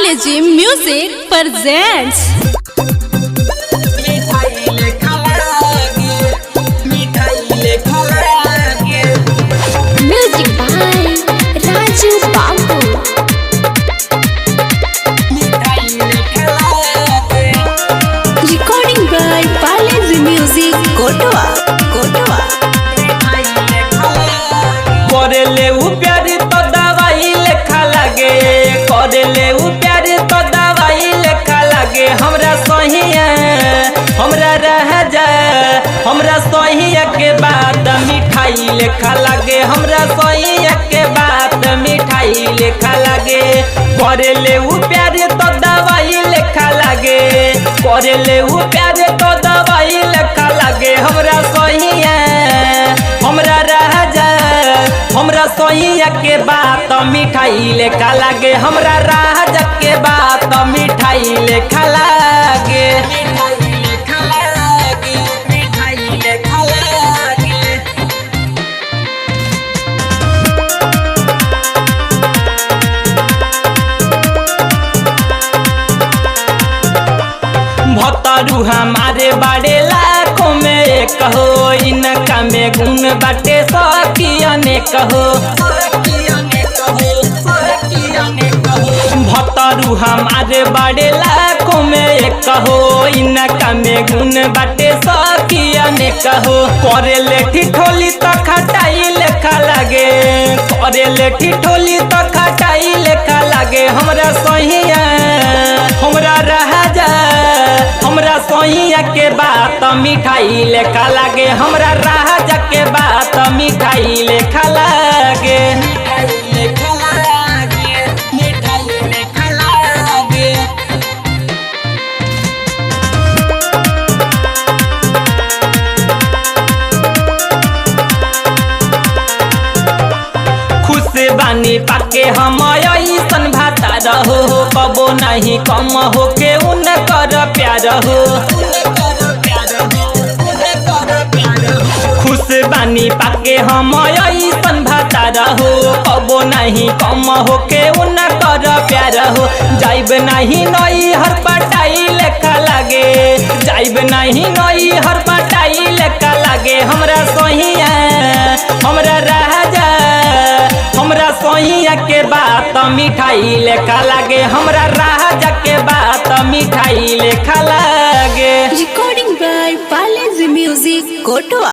Palaji Music presents music by Raju Babu. Recording by Palaji Music Kotoa. करेले उ प्यार तो दवाई लेखा लागे, करेले उ प्यार तो दवाई लेखा लागे। हमरा सहिया हमरा रह जाए, हमरा सहिया के बात मिठाई लेखा लागे, हमरा सहिया के बात मिठाई लेखा लागे। करेले उ प्यार तो दवाई लेखा लागे, करेले उ प्यार तो दवाई लेखा लागे। हमरा सहिया हमरा रह जाए, हमरा सोइया के बात मिठाई लेखा लागे, हमरा राज के बात मिठाई लेखा लागे। भतरू हमारे बड़े लाखों में एक हो, इनका में गुण बाटे सखियने कहो। भतरू हमारे बड़े लाखों में एक हो, इनका में गुण बाटे सखियने कहो। करेले ठिठोली तो खटाई लेखा लागे, करेले ठिठोली तो खटाई लेखा लागे। हमरा सहिया हमरा रह जाए, हमरा सोइया के बात मिठाई लेखा लागे, हमरा राज के बात मिठाई लेखा लागे। खुश बानी पाके हम ऐसन भाता रहो, कबो नहीं कम हो के उनकर प्यार हो। खुश बानी पाके हम ऐसन भाता रहो, कबो नहीं कम हो के उनकर प्यार हो। जाइब नहीं नई हर पटाई लेखा लागे, जाइब नहीं नई हर पटाई लेखा लागे। हमरा सोहिया हमरा राजा हमरा सोहिया के बात मिठाई लेखा लागे, हमरा राजा के बात मिठाई लेखा लागे। Recording by Palaji Music Kotoa.